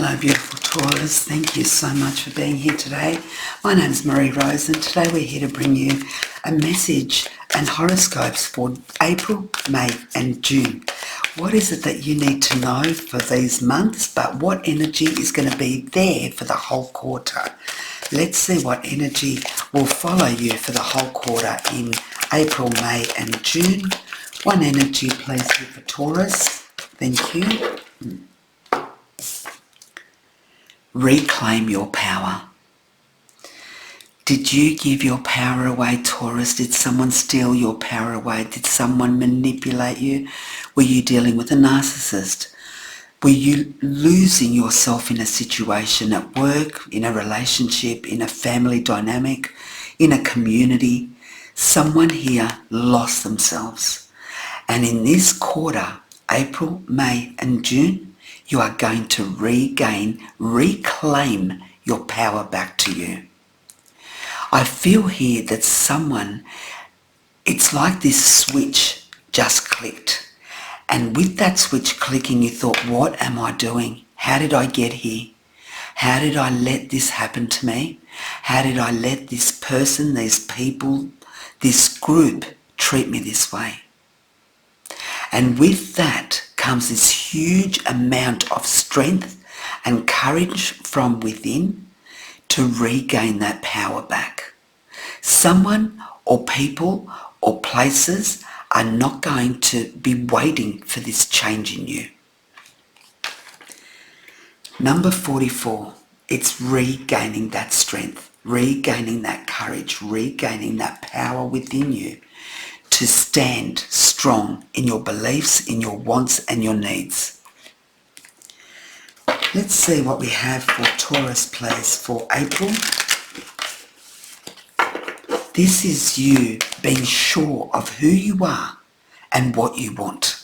Hello beautiful Taurus, thank you so much for being here today. My name is Marie Rose and today we're here to bring you a message and horoscopes for April, May and June. What is it that you need to know for these months, but what energy is going to be there for the whole quarter? Let's see what energy will follow you for the whole quarter in April, May and June. One energy please here for Taurus. Thank you. Reclaim your power. Did you give your power away, Taurus? Did someone steal your power away? Did someone manipulate you? Were you dealing with a narcissist? Were you losing yourself in a situation at work, in a relationship, in a family dynamic, in a community? Someone here lost themselves. And in this quarter, April, May and June, you are going to reclaim your power back to you. I feel here that it's like this switch just clicked. And with that switch clicking, you thought, what am I doing? How did I get here? How did I let this happen to me? How did I let this person, these people, this group treat me this way? And with that comes this huge amount of strength and courage from within to regain that power back. Someone or people or places are not going to be waiting for this change in you. Number 44, it's regaining that strength, regaining that courage, regaining that power within you to stand strong in your beliefs, in your wants and your needs. Let's see what we have for Taurus, please, for April. This is you being sure of who you are and what you want.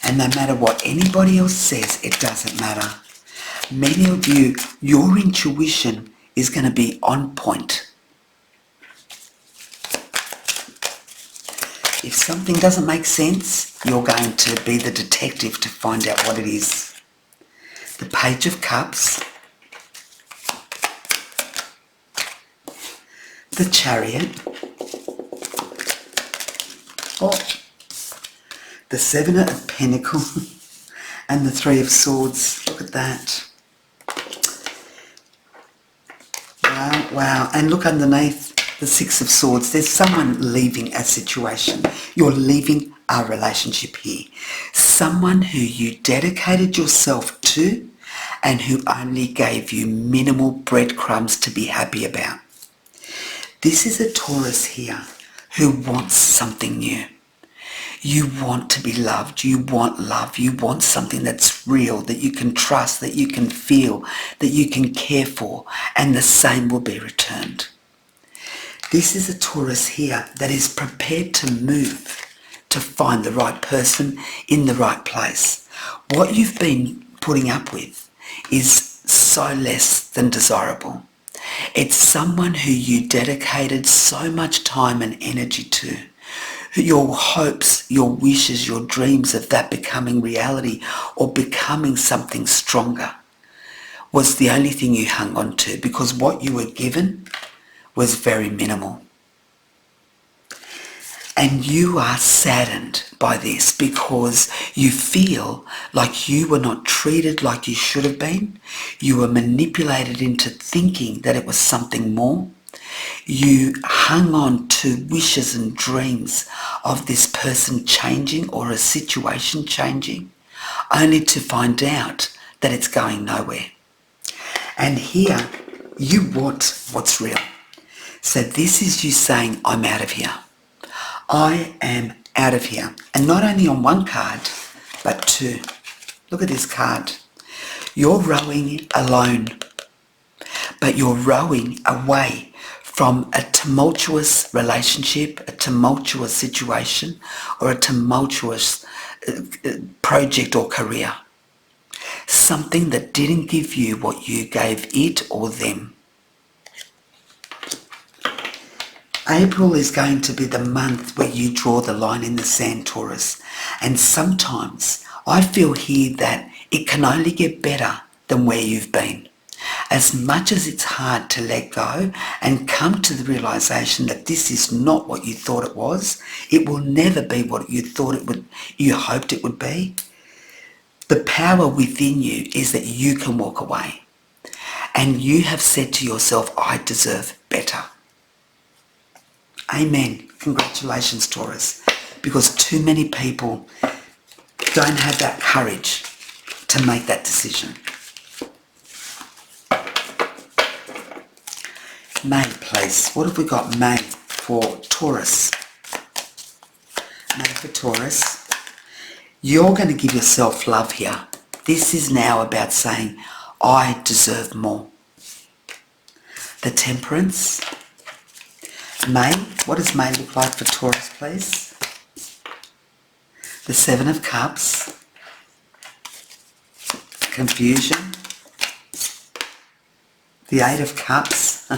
And no matter what anybody else says, it doesn't matter. Many of you, your intuition is going to be on point. If something doesn't make sense, you're going to be the detective to find out what it is. The Page of Cups, the Chariot, the Seven of Pentacles, and the Three of Swords. Look at that. Wow. And look underneath. The Six of Swords, there's someone leaving a situation. You're leaving a relationship here. Someone who you dedicated yourself to and who only gave you minimal breadcrumbs to be happy about. This is a Taurus here who wants something new. You want to be loved. You want love. You want something that's real, that you can trust, that you can feel, that you can care for, and the same will be returned. This is a Taurus here that is prepared to move to find the right person in the right place. What you've been putting up with is so less than desirable. It's someone who you dedicated so much time and energy to. Your hopes, your wishes, your dreams of that becoming reality or becoming something stronger was the only thing you hung on to, because what you were given was very minimal. And you are saddened by this because you feel like you were not treated like you should have been. You were manipulated into thinking that it was something more. You hung on to wishes and dreams of this person changing or a situation changing, only to find out that it's going nowhere. And here you want what's real. So this is you saying, I'm out of here. I am out of here. And not only on one card, but two. Look at this card. You're rowing alone, but you're rowing away from a tumultuous relationship, a tumultuous situation, or a tumultuous project or career. Something that didn't give you what you gave it or them. April is going to be the month where you draw the line in the sand, Taurus. And sometimes I feel here that it can only get better than where you've been. As much as it's hard to let go and come to the realization that this is not what you thought it was, it will never be what you thought it would, you hoped it would be. The power within you is that you can walk away. And you have said to yourself, I deserve better. Amen. Congratulations, Taurus. Because too many people don't have that courage to make that decision. May, please. What have we got? May for Taurus. May for Taurus. You're going to give yourself love here. This is now about saying, I deserve more. The Temperance. May. What does May look like for Taurus, please? The Seven of Cups. Confusion. The Eight of Cups.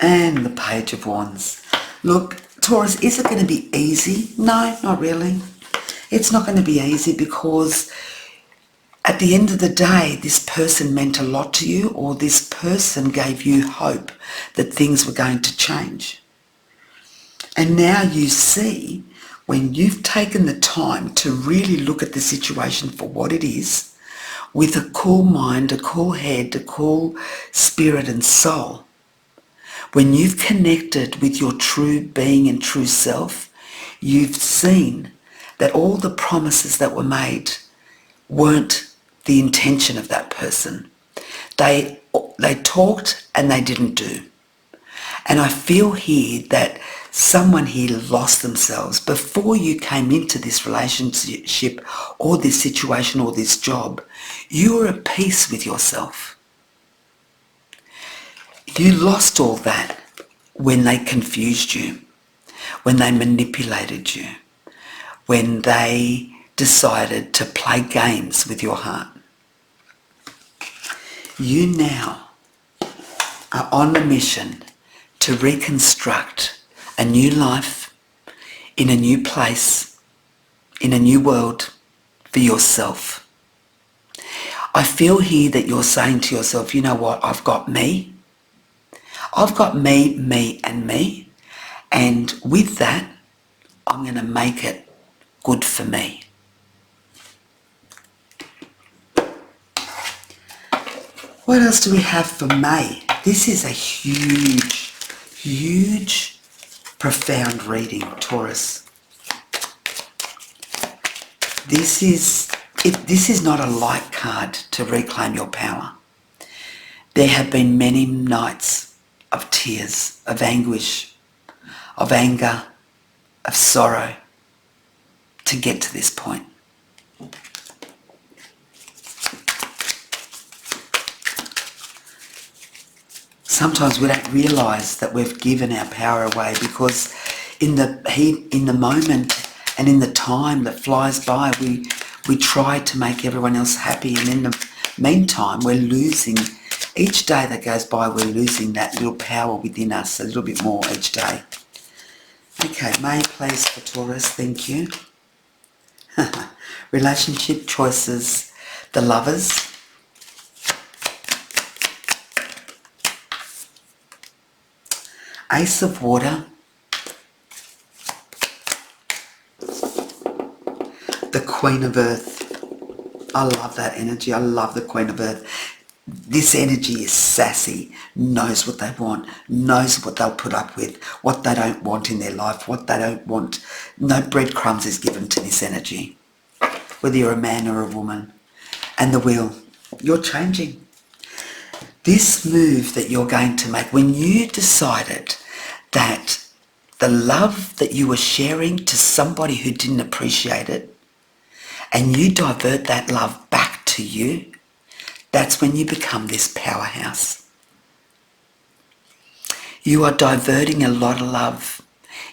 And the Page of Wands. Look, Taurus, is it going to be easy? No, not really. It's not going to be easy because at the end of the day, this person meant a lot to you, or this person gave you hope that things were going to change. And now you see, when you've taken the time to really look at the situation for what it is, with a cool mind, a cool head, a cool spirit and soul, when you've connected with your true being and true self, you've seen that all the promises that were made weren't the intention of that person. They talked and they didn't do. And I feel here that someone here lost themselves. Before you came into this relationship or this situation or this job, you were at peace with yourself. You lost all that when they confused you, when they manipulated you, when they decided to play games with your heart. You now are on a mission to reconstruct a new life in a new place, in a new world for yourself. I feel here that you're saying to yourself, you know what, I've got me. I've got me, me and me. And with that, I'm going to make it good for me. What else do we have for May? This is a huge, huge, profound reading, Taurus. This is not a light card to reclaim your power. There have been many nights of tears, of anguish, of anger, of sorrow to get to this point. Sometimes we don't realise that we've given our power away because in the heat, in the moment and in the time that flies by, we try to make everyone else happy, and in the meantime we're losing. Each day that goes by, we're losing that little power within us a little bit more each day. Okay, May, please, for Taurus. Thank you. Relationship choices. The Lovers. Ace of Water. The Queen of Earth. I love that energy. I love the Queen of Earth. This energy is sassy, knows what they want, knows what they'll put up with, what they don't want in their life, what they don't want. No breadcrumbs is given to this energy, whether you're a man or a woman. And the Wheel, you're changing. This move that you're going to make, when you decided that the love that you were sharing to somebody who didn't appreciate it, and you divert that love back to you, that's when you become this powerhouse. You are diverting a lot of love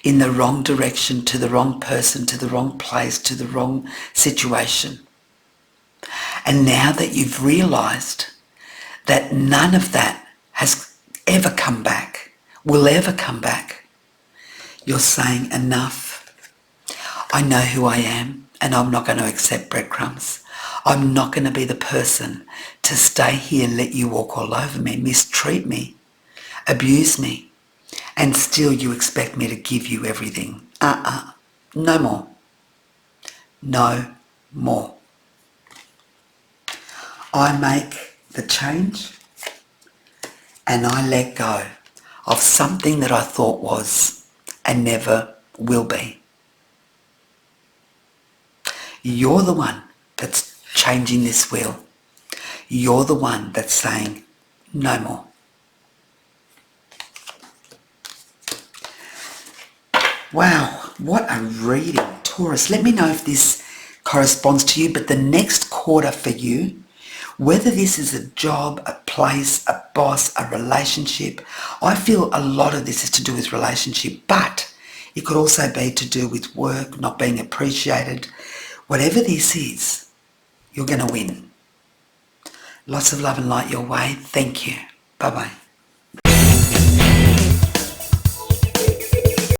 in the wrong direction, to the wrong person, to the wrong place, to the wrong situation. And now that you've realised that none of that has ever come back, will ever come back, you're saying enough. I know who I am. and I'm not going to accept breadcrumbs. I'm not going to be the person to stay here and let you walk all over me, mistreat me, abuse me, and still you expect me to give you everything. No more. No more. I make the change and I let go of something that I thought was and never will be. You're the one that's changing this wheel. You're the one that's saying no more. Wow, what a reading, Taurus. Let me know if this corresponds to you, but the next quarter for you, whether this is a job, a place, a boss, a relationship, I feel a lot of this is to do with relationship, but it could also be to do with work, not being appreciated. Whatever this is, you're going to win. Lots of love and light your way. Thank you. Bye-bye.